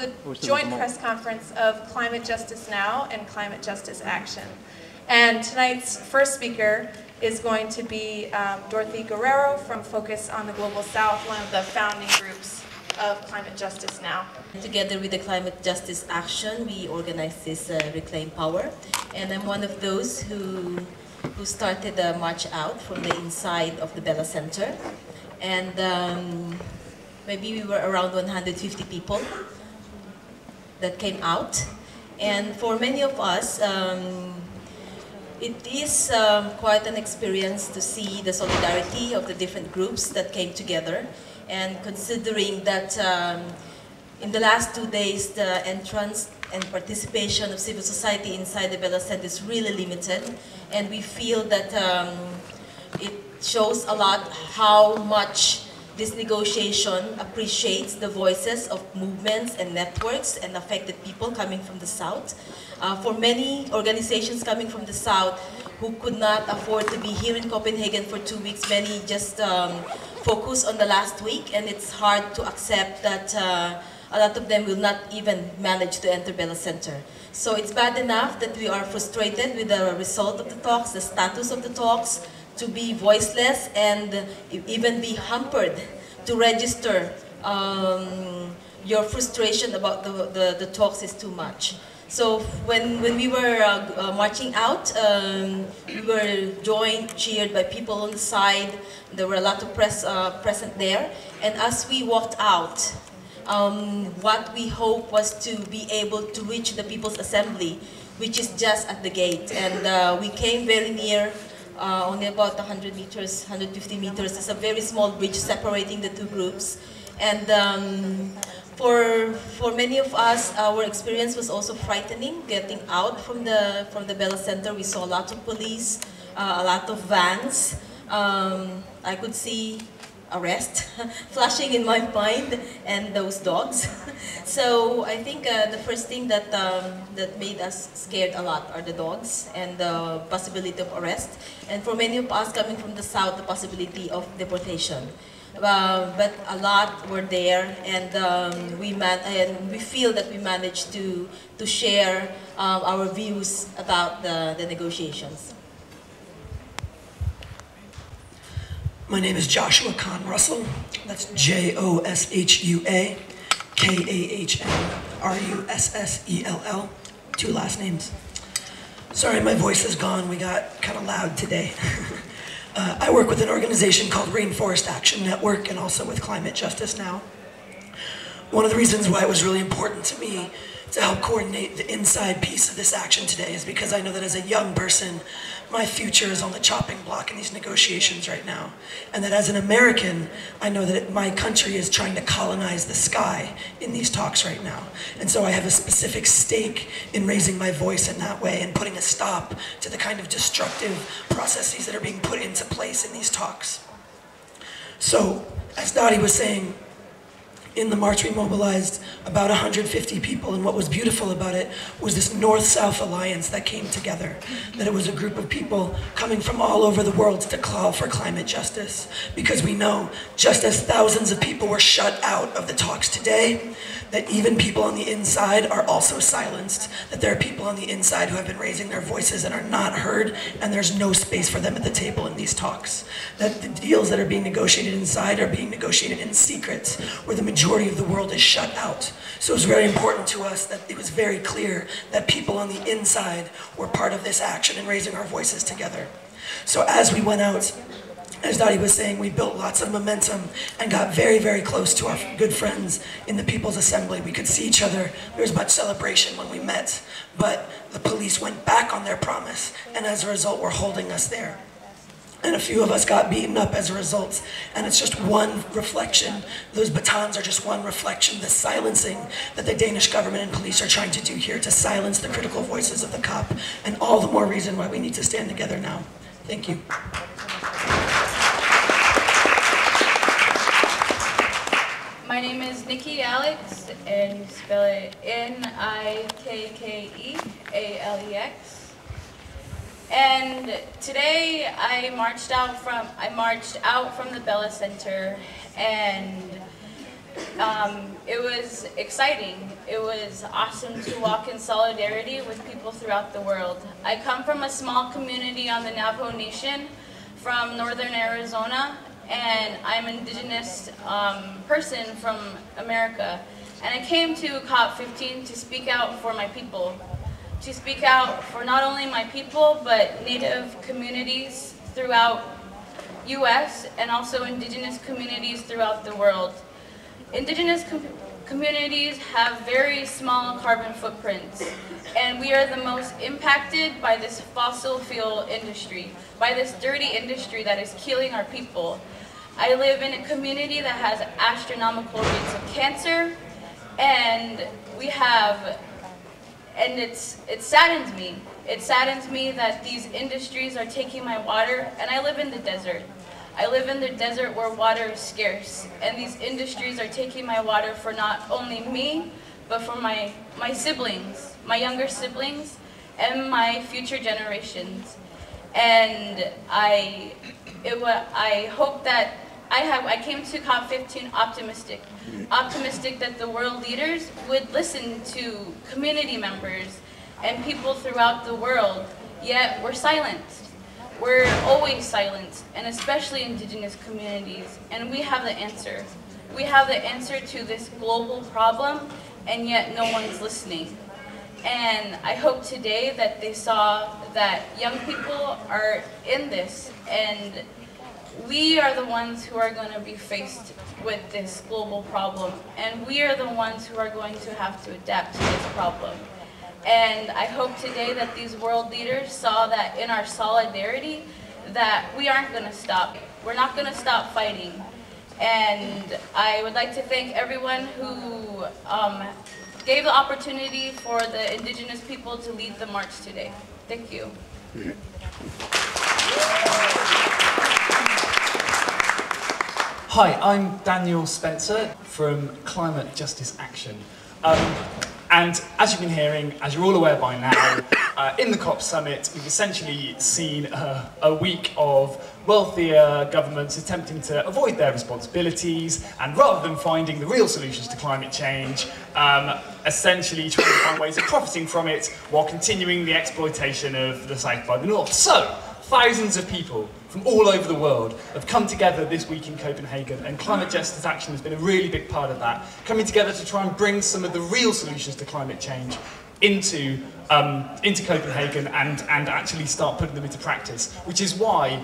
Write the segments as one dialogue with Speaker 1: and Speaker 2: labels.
Speaker 1: the joint press conference of Climate Justice Now and Climate Justice Action. And tonight's first speaker is going to be Dorothy Guerrero from Focus on the Global South, one of the founding groups of Climate Justice Now.
Speaker 2: Together with the Climate Justice Action, we organized this Reclaim Power, and I'm one of those who started the march out from the inside of the Bella Center, and maybe we were around 150 people that came out, and for many of us, it is quite an experience to see the solidarity of the different groups that came together. And considering that in the last 2 days, the entrance and participation of civil society inside the Bella Center is really limited, and we feel that it shows a lot how much this negotiation appreciates the voices of movements and networks and affected people coming from the South. For many organizations coming from the South who could not afford to be here in Copenhagen for 2 weeks, many just focus on the last week, and it's hard to accept that a lot of them will not even manage to enter Bella Center. So it's bad enough that we are frustrated with the result of the talks, the status of the talks, to be voiceless and even be hampered to register. Your frustration about the talks is too much. So when we were marching out, we were joined, cheered by people on the side. There were a lot of press present there. And as we walked out, what we hoped was to be able to reach the People's Assembly, which is just at the gate. And we came very near, only about 100 meters, 150 meters. There's a very small bridge separating the two groups. And for many of us, our experience was also frightening. Getting out from the Bella Center, we saw a lot of police, a lot of vans. I could see arrest flashing in my mind, and those dogs. So I think the first thing that made us scared a lot are the dogs and the possibility of arrest. And for many of us coming from the South, the possibility of deportation. But a lot were there, and we feel that we managed to share our views about the negotiations.
Speaker 3: My name is Joshua Kahn Russell. That's Joshua Kahnrussell. 2 last names. Sorry, my voice is gone. We got kind of loud today. I work with an organization called Rainforest Action Network and also with Climate Justice Now. One of the reasons why it was really important to me to help coordinate the inside piece of this action today is because I know that as a young person, my future is on the chopping block in these negotiations right now. And that as an American, I know that my country is trying to colonize the sky in these talks right now. And so I have a specific stake in raising my voice in that way and putting a stop to the kind of destructive processes that are being put into place in these talks. So, as Dottie was saying, in the march we mobilized about 150 people, and what was beautiful about it was this North-South alliance that came together. That it was a group of people coming from all over the world to call for climate justice. Because we know, just as thousands of people were shut out of the talks today, that even people on the inside are also silenced. That there are people on the inside who have been raising their voices and are not heard, and there's no space for them at the table in these talks. That the deals that are being negotiated inside are being negotiated in secret, where the majority of the world is shut out. So it was very important to us that it was very clear that people on the inside were part of this action and raising our voices together. So as we went out, as Dottie was saying, we built lots of momentum and got very, very close to our good friends in the People's Assembly. We could see each other. There was much celebration when we met, but the police went back on their promise, and as a result, were holding us there. And a few of us got beaten up as a result. And it's just one reflection. Those batons are just one reflection, the silencing that the Danish government and police are trying to do here to silence the critical voices of the COP. And all the more reason why we need to stand together now. Thank you.
Speaker 4: My name is Nikki Alex, and you spell it Nikkealex. And today I marched out from the Bella Center, and It was exciting. It was awesome to walk in solidarity with people throughout the world. I come from a small community on the Navajo Nation from northern Arizona, and I'm an indigenous person from America. And I came to COP15 to speak out for my people, to speak out for not only my people, but Native communities throughout US and also indigenous communities throughout the world. Indigenous communities have very small carbon footprints, and we are the most impacted by this fossil fuel industry, by this dirty industry that is killing our people. I live in a community that has astronomical rates of cancer, and it saddens me. It saddens me that these industries are taking my water, and I live in the desert. I live in the desert where water is scarce, and these industries are taking my water for not only me, but for my siblings, my younger siblings, and my future generations. And I hope that I came to COP15 optimistic that the world leaders would listen to community members and people throughout the world, yet we're silenced. We're always silenced, and especially indigenous communities, and we have the answer. We have the answer to this global problem, and yet no one's listening. And I hope today that they saw that young people are in this, and we are the ones who are going to be faced with this global problem, and we are the ones who are going to have to adapt to this problem. And I hope today that these world leaders saw that in our solidarity, that we aren't going to stop. We're not going to stop fighting. And I would like to thank everyone who gave the opportunity for the indigenous people to lead the march today. Thank you.
Speaker 5: Hi, I'm Daniel Spencer from Climate Justice Action. And as you've been hearing, as you're all aware by now, in the COP summit, we've essentially seen a week of wealthier governments attempting to avoid their responsibilities, and rather than finding the real solutions to climate change, essentially trying to find ways of profiting from it while continuing the exploitation of the South by the North. So, thousands of people from all over the world have come together this week in Copenhagen, and Climate Justice Action has been a really big part of that, coming together to try and bring some of the real solutions to climate change into Copenhagen and actually start putting them into practice, which is why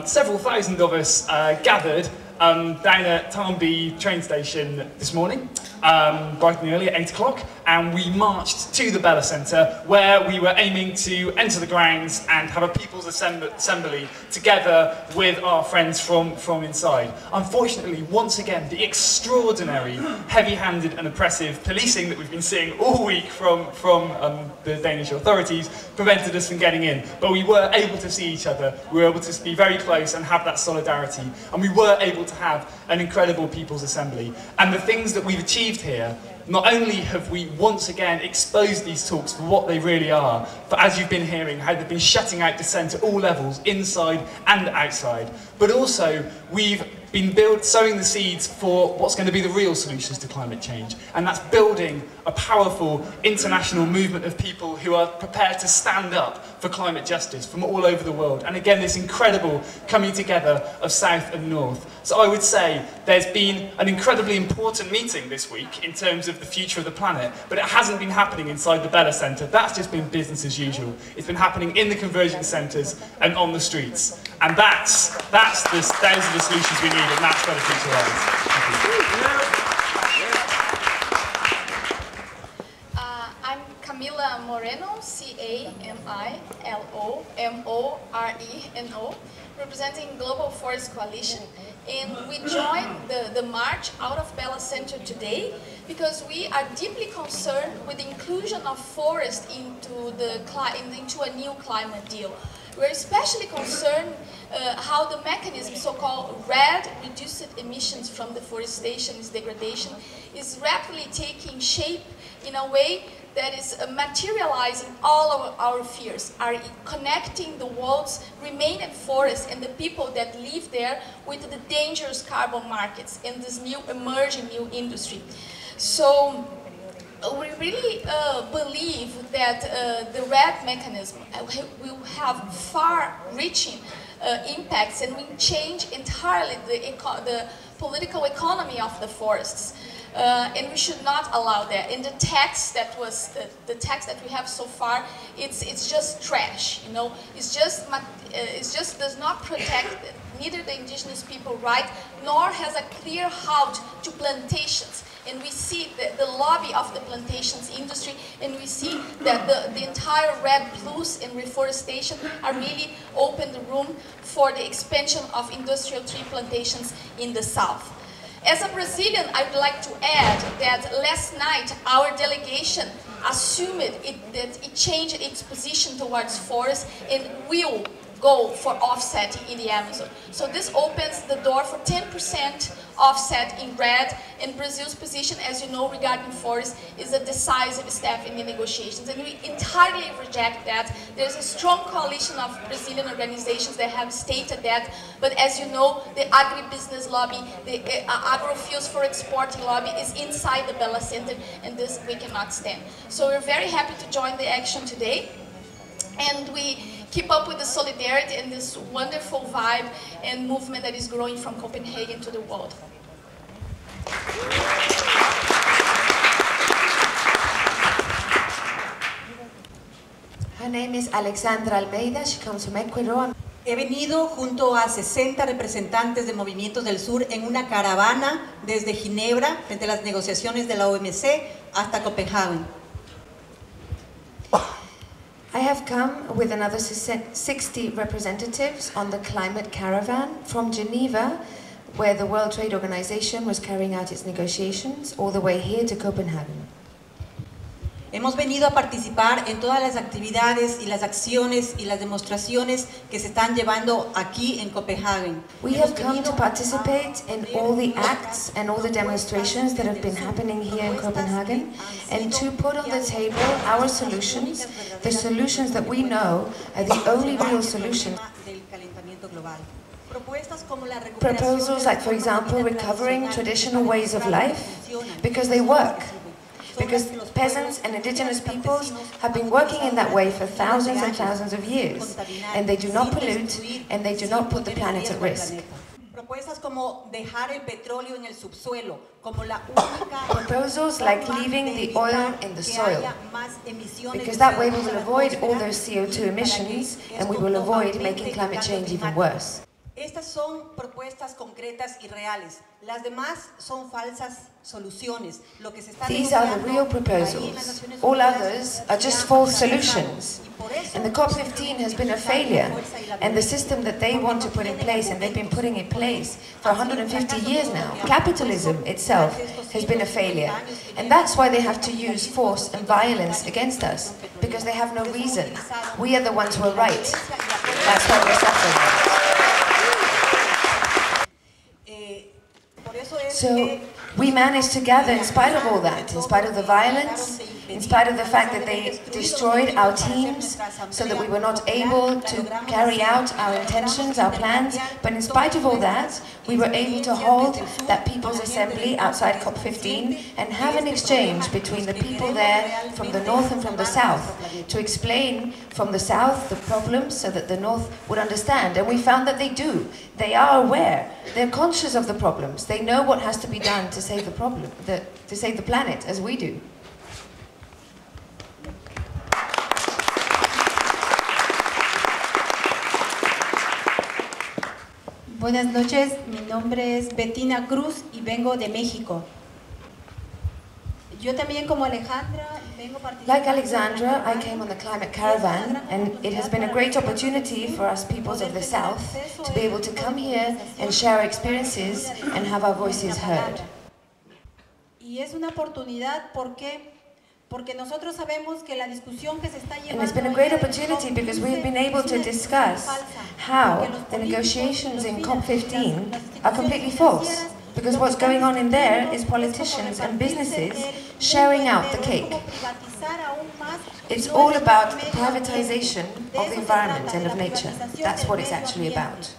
Speaker 5: several thousand of us gathered down at Tarnby train station this morning, bright and early at 8 o'clock, and we marched to the Bella Centre, where we were aiming to enter the grounds and have a people's assembly together with our friends from inside. Unfortunately, once again, the extraordinary, heavy-handed and oppressive policing that we've been seeing all week from the Danish authorities prevented us from getting in. But we were able to see each other, we were able to be very close and have that solidarity, and we were able to have an incredible people's assembly. And the things that we've achieved here, not only have we once again exposed these talks for what they really are, but as you've been hearing, how they've been shutting out dissent at all levels, inside and outside, but also we've been sowing the seeds for what's going to be the real solutions to climate change, and that's building a powerful international movement of people who are prepared to stand up for climate justice from all over the world. And again, this incredible coming together of South and North. So I would say there's been an incredibly important meeting this week in terms of the future of the planet, but it hasn't been happening inside the Bella Centre. That's just been business as usual. It's been happening in the conversion centres and on the streets. And those are the solutions we need, and that's where the future lies.
Speaker 6: I'm Camila Moreno, C-A-M-I-L-O-M-O-R-E-N-O, representing Global Forest Coalition. And we joined the march out of Bella Center today because we are deeply concerned with the inclusion of forest into a new climate deal. We're especially concerned how the mechanism, so-called RED, reduced emissions from deforestation, degradation, is rapidly taking shape in a way that is materializing all of our fears, are connecting the world's remaining forests and the people that live there with the dangerous carbon markets in this new emerging new industry. So we really believe that the RED mechanism will have far-reaching impacts and will change entirely the political economy of the forests. And we should not allow that. In the text that was the text that we have so far, it's just trash. You know, it just does not protect neither the indigenous people right, nor has a clear route to plantations. And we see the lobby of the plantations industry, and we see that the entire RED Plus and reforestation are really open the room for the expansion of industrial tree plantations in the south. As a Brazilian, I would like to add that last night our delegation assumed that it changed its position towards forests and will go for offsetting in the Amazon. So this opens the door for 10% offset in RED, and Brazil's position, as you know, regarding forests is a decisive step in the negotiations, and we entirely reject that. There's a strong coalition of Brazilian organizations that have stated that, but as you know, the agribusiness lobby, the agrofuels for exporting lobby is inside the Bella Center, and this we cannot stand. So we're very happy to join the action today, and we keep up with the solidarity and this wonderful vibe and movement that is growing from Copenhagen to the world.
Speaker 7: Her name is Alexandra Almeida. She comes from Ecuador.
Speaker 8: He venido junto a 60 representantes de movimientos del sur en una caravana desde Ginebra, frente a las negociaciones de la OMC, hasta Copenhagen.
Speaker 7: I have come with another 60 representatives on the climate caravan from Geneva, where the World Trade Organization was carrying out its negotiations, all the way here to Copenhagen.
Speaker 8: Hemos venido a participar en todas las actividades y las acciones y las demostraciones que se están llevando aquí en Copenhagen.
Speaker 7: We have come to participate in all the acts and all the demonstrations that have been happening here in Copenhagen, and to put on the table our solutions, the solutions that we know are the only real solutions. Proposals like, for example, recovering traditional ways of life, because they work. Because peasants and indigenous peoples have been working in that way for thousands and thousands of years, and they do not pollute, and they do not put the planet at risk. Proposals like leaving the oil in the soil, because that way we will avoid all those CO2 emissions, and we will avoid making climate change even worse.
Speaker 8: Estas son propuestas concretas y reales. Las demás son falsas soluciones. Lo que se está
Speaker 7: These are the real proposals. All others are just false solutions. And the COP15 has been a failure. And the system that they want to put in place, and they've been putting in place for 150 years now, capitalism itself has been a failure. And that's why they have to use force and violence against us, because they have no reason. We are the ones who are right. That's why we're suffering. So we managed to gather in spite of all that, in spite of the violence, in spite of the fact that they destroyed our teams so that we were not able to carry out our intentions, our plans, but in spite of all that, we were able to hold that People's Assembly outside COP15 and have an exchange between the people there from the north and from the south to explain from the south the problems so that the north would understand. And we found that they do. They are aware. They're conscious of the problems. They know what has to be done to save the problem, to save the planet, as we do.
Speaker 9: Buenas noches, mi nombre es Bettina Cruz y vengo de México. Yo también como Alejandra vengo participando.
Speaker 7: Like Alexandra, I came on the climate caravan, and it has been a great opportunity for us peoples of the South to be able to come here and share our experiences and have our voices heard.
Speaker 9: Y es una oportunidad porque nosotros sabemos que la discusión que se está llevando.
Speaker 7: And it's been a great opportunity because we have been able to discuss how the negotiations in COP15 are completely false. Because what's going on in there is politicians and businesses sharing out the cake. It's all about the privatization of the environment and of nature. That's what it's actually about.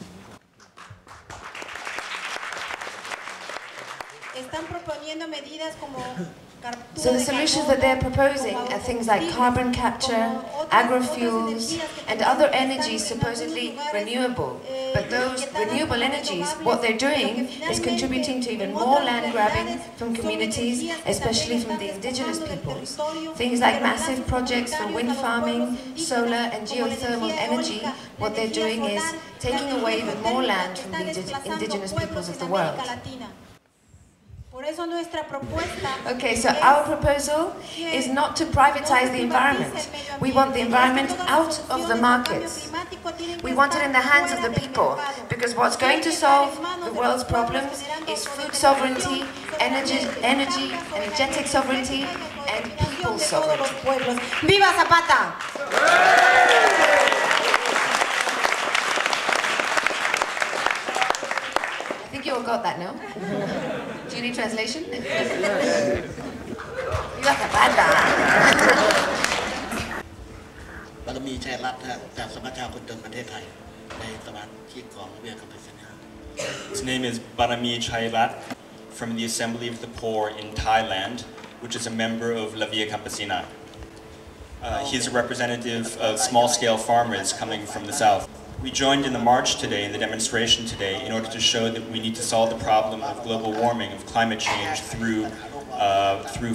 Speaker 7: So the solutions that they're proposing are things like carbon capture, agrofuels, and other energies supposedly renewable. But those renewable energies, what they're doing is contributing to even more land grabbing from communities, especially from the indigenous peoples. Things like massive projects for wind farming, solar and geothermal energy, what they're doing is taking away even more land from the indigenous peoples of the world. Okay, so our proposal is not to privatize the environment. We want the environment out of the markets. We want it in the hands of the people, because what's going to solve the world's problems is food sovereignty, energetic sovereignty, and people sovereignty.
Speaker 9: ¡Viva Zapata!
Speaker 7: I think you all got that, no? Do you need translation? Viva Zapata!
Speaker 10: บารมีชัยรัตน์จากสภาชาวคนจนประเทศไทยในสมาชิกของเวียกัมพูชา
Speaker 11: His name is Barami Chairat from the Assembly of the Poor in Thailand, which is a member of La Via Campesina. He's a representative of small-scale farmers coming from the south. We joined in the march today, in the demonstration today, in order to show that we need to solve the problem of global warming, of climate change through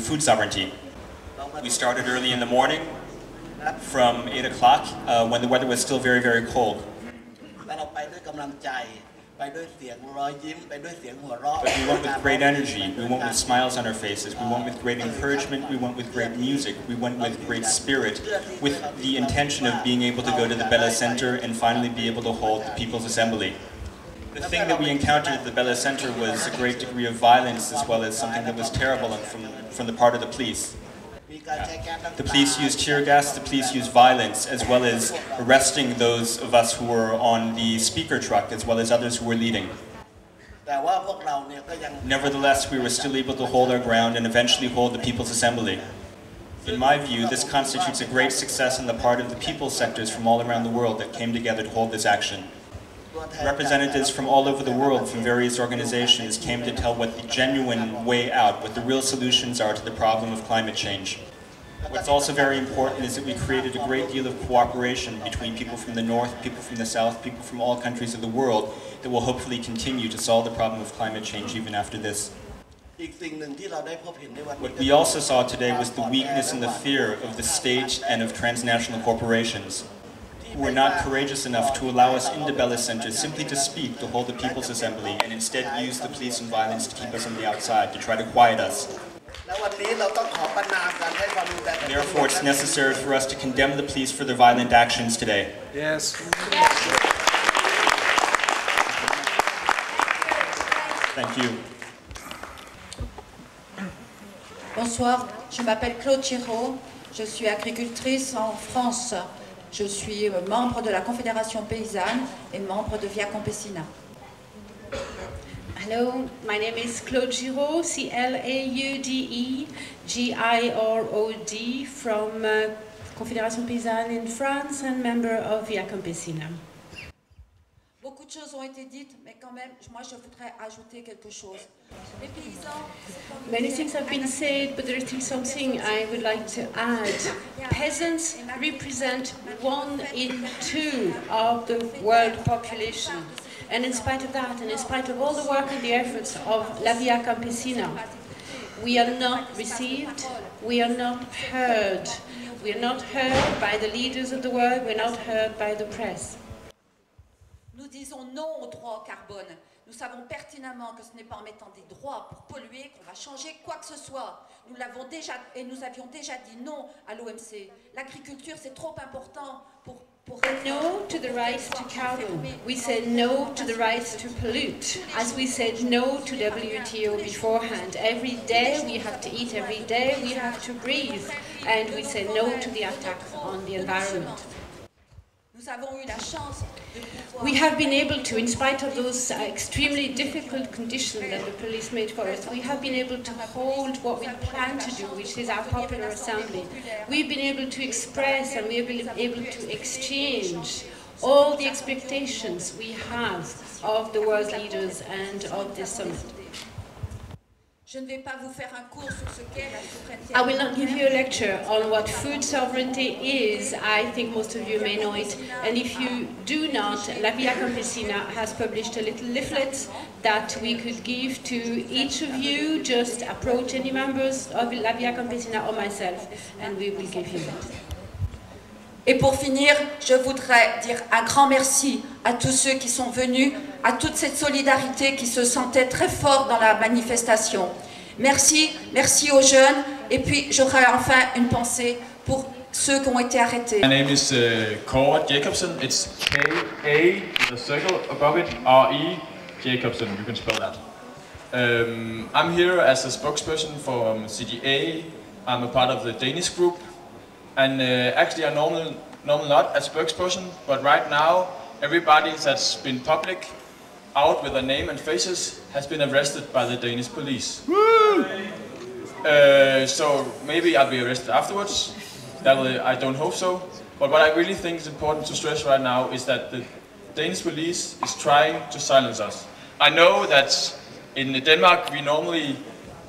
Speaker 11: food sovereignty. We started early in the morning, from 8 o'clock, when the weather was still very, very cold. But we went with great energy, we went with smiles on our faces, we went with great encouragement, we went with great music, we went with great spirit, with the intention of being able to go to the Bella Center and finally be able to hold the People's Assembly. The thing that we encountered at the Bella Center was a great degree of violence, as well as something that was terrible from the part of the police. The police used tear gas, the police used violence, as well as arresting those of us who were on the speaker truck, as well as others who were leading. Nevertheless, we were still able to hold our ground and eventually hold the People's Assembly. In my view, this constitutes a great success on the part of the people sectors from all around the world that came together to hold this action. Representatives from all over the world, from various organizations, came to tell what the genuine way out, what the real solutions are to the problem of climate change. What's also very important is that we created a great deal of cooperation between people from the north, people from the south, people from all countries of the world that will hopefully continue to solve the problem of climate change even after this. What we also saw today was the weakness and the fear of the state and of transnational corporations, who were not courageous enough to allow us into Bella Center simply to speak, to hold the People's Assembly, and instead use the police and violence to keep us on the outside, to try to quiet us. Therefore, it's necessary for us to condemn the police for their violent actions today.
Speaker 5: Yes.
Speaker 11: Thank you.
Speaker 12: Bonsoir, je m'appelle Claude Giraud, je suis agricultrice en France. Je suis membre de la Confédération paysanne et membre de Via Campesina.
Speaker 13: Hello, my name is Claude Giraud, C-L-A-U-D-E-G-I-R-O-D, from Confédération paysanne in France and member of Via Campesina.
Speaker 12: Beaucoup de choses ont été dites, mais quand même, moi je voudrais ajouter quelque chose. Les paysans,
Speaker 13: Many things have been said, but there is still something I would like to add. Peasants represent 1 in 2 of the world population. And in spite of that, and in spite of all the work and the efforts of La Via Campesina, we are not received, we are not heard. We are not heard by the leaders of the world, we are not heard by the press.
Speaker 12: nous disons non au droit au carbone. Nous savons pertinemment que ce n'est pas en mettant des droits pour polluer qu'on va changer quoi que ce soit. Nous l'avons déjà, et nous avions déjà dit non à l'OMC. L'agriculture, c'est trop important pour
Speaker 13: No to the right to carbon. We said no to the right to pollute. As we said no to WTO beforehand. Every day we have to eat, every day we have to breathe. And we said no to the attack on the environment. We have been able to, in spite of those extremely difficult conditions that the police made for us, we have been able to hold what we plan to do, which is our popular assembly. We've been able to express and we've been able to exchange all the expectations we have of the world leaders and of this summit. I will not give you a lecture on what food sovereignty is. I think most of you may know it. And if you do not, La Via Campesina has published a little leaflet that we could give to each of you. Just approach any members of La Via Campesina or myself, and we will give you that.
Speaker 12: Et pour finir, je voudrais dire un grand merci à tous ceux qui sont venus, à toute cette solidarité qui se sentait très fort dans la manifestation. Merci, merci aux jeunes, et puis j'aurais enfin une pensée pour ceux qui ont été arrêtés.
Speaker 14: My name is Kåre Jacobsen. It's K-A, the circle above it, R-E, Jacobsen, you can spell that. I'm here as a spokesperson for CDA. I'm a part of the Danish group. And actually I'm normally not a spokesperson, but right now everybody that's been public out with their name and faces has been arrested by the Danish police. So maybe I'll be arrested afterwards. I don't hope so. But what I really think is important to stress right now is that the Danish police is trying to silence us. I know that in Denmark we normally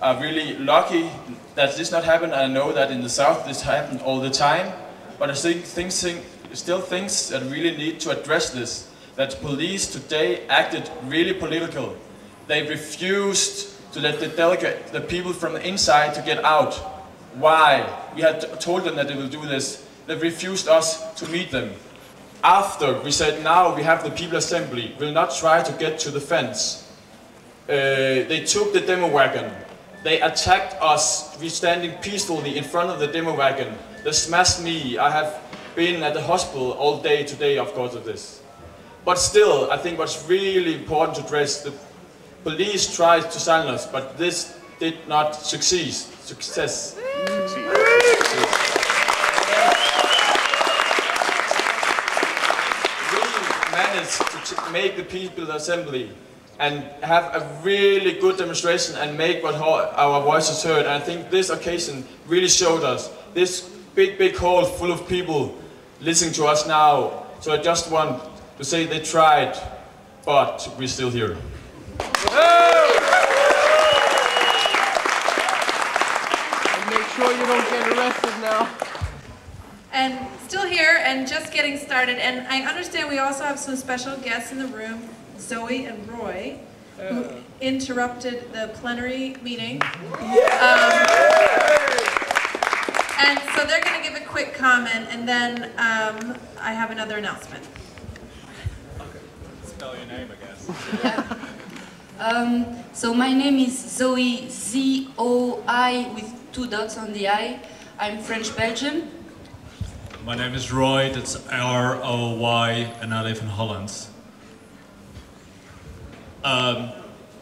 Speaker 14: are really lucky that this not happened. I know that in the south this happened all the time, but I think still things that really need to address this. That police today acted really political. They refused to let the people from the inside to get out. Why? We had told them that they will do this. They refused us to meet them. After we said now we have the people assembly, we'll not try to get to the fence. They took the demo wagon. They attacked us. We're standing peacefully in front of the demo wagon. They smashed me. I have been at the hospital all day today, of course, of this. But still, I think what's really important to address, the police tried to silence us, but this did not succeed. We managed to make the people assembly and have a really good demonstration and make our voices heard. And I think this occasion really showed us this big hall full of people listening to us now. So I just want to say they tried, but we're still here.
Speaker 15: And make sure you don't get arrested now.
Speaker 1: And still here and just getting started. And I understand we also have some special guests in the room, Zoe and Roy, who interrupted the plenary meeting. And so they're going to give a quick comment, and then I have another announcement.
Speaker 14: Okay. Spell your name, I guess.
Speaker 16: Yeah. So my name is Zoe, Z-O-I with 2 dots on the I. I'm French-Belgian.
Speaker 17: My name is Roy, that's R-O-Y, and I live in Holland.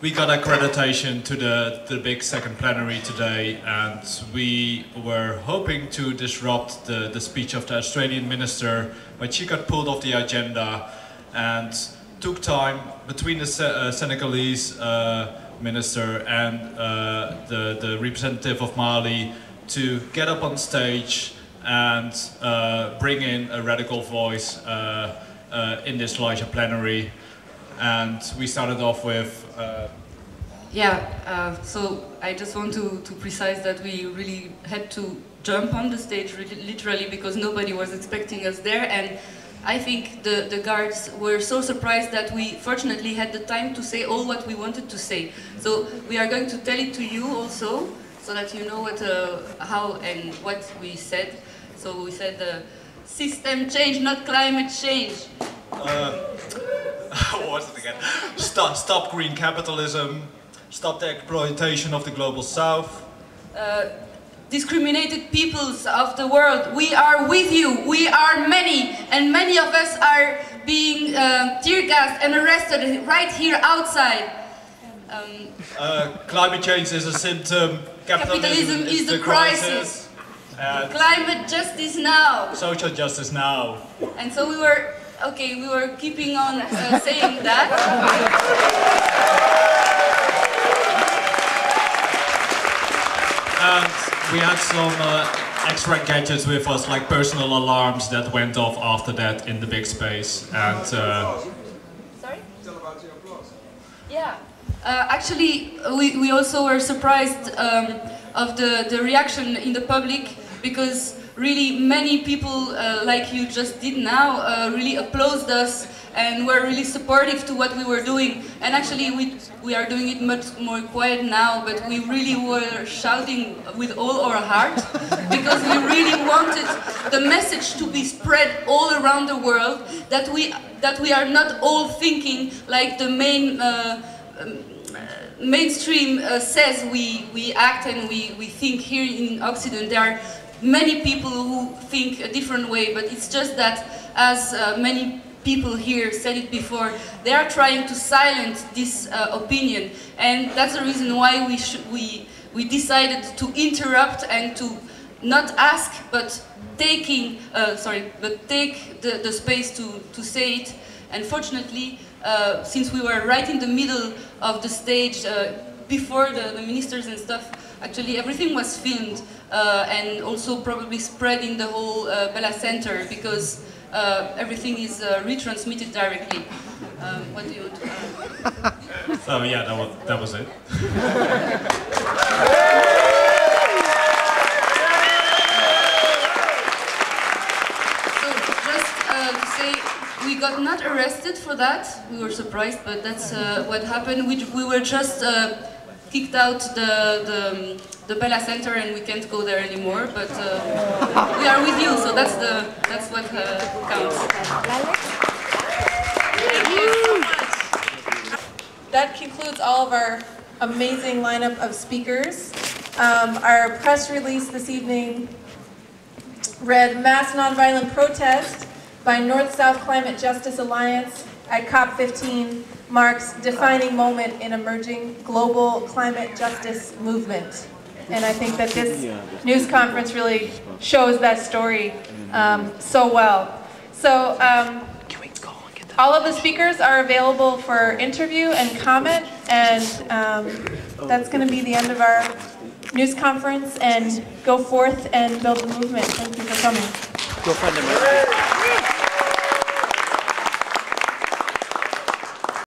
Speaker 17: We got accreditation to the big second plenary today, and we were hoping to disrupt the speech of the Australian minister, but she got pulled off the agenda and took time between the Senegalese minister and the representative of Mali to get up on stage and bring in a radical voice in this larger plenary. And we started off with...
Speaker 16: so I just want to precise that we really had to jump on the stage literally because nobody was expecting us there, and I think the guards were so surprised that we fortunately had the time to say all what we wanted to say. So we are going to tell it to you also, so that you know how and what we said. So we said system change, not climate change.
Speaker 17: What was it again? Stop green capitalism, stop the exploitation of the global south.
Speaker 16: Discriminated peoples of the world, we are with you, we are many, and many of us are being tear gassed and arrested right here outside.
Speaker 17: Climate change is a symptom, capitalism is the crisis.
Speaker 16: Climate justice now.
Speaker 17: Social justice now.
Speaker 16: And so we were keeping on saying that.
Speaker 17: And we had some extra gadgets with us, like personal alarms that went off after that in the big space. And
Speaker 16: sorry? Yeah. Actually, we also were surprised of the reaction in the public, because really many people, like you just did now, really applauded us and were really supportive to what we were doing. And actually we are doing it much more quiet now, but we really were shouting with all our heart, because we really wanted the message to be spread all around the world, that we are not all thinking like the mainstream says we act and we think here in Occident. There are many people who think a different way, but it's just that, as many people here said it before, they are trying to silence this opinion, and that's the reason why we decided to interrupt and to not ask, but take the space to say it. And fortunately, since we were right in the middle of the stage, before the ministers and stuff, actually everything was filmed and also probably spread in the whole Bella Center, because everything is retransmitted directly. What do you want to add?
Speaker 17: so yeah, that was it.
Speaker 16: So just to say, we got not arrested for that. We were surprised, but that's what happened. We were just kicked out the Bella Center, and we can't go there anymore. But we are with you, so that's what counts.
Speaker 1: Thank you so much. That concludes all of our amazing lineup of speakers. Our press release this evening read "Mass Nonviolent Protest by North-South Climate Justice Alliance at COP15 marks defining moment in emerging global climate justice movement." And I think that this news conference really shows that story so well. So all of the speakers are available for interview and comment, and that's going to be the end of our news conference. And go forth and build the movement. Thank you for coming.
Speaker 15: Go find them.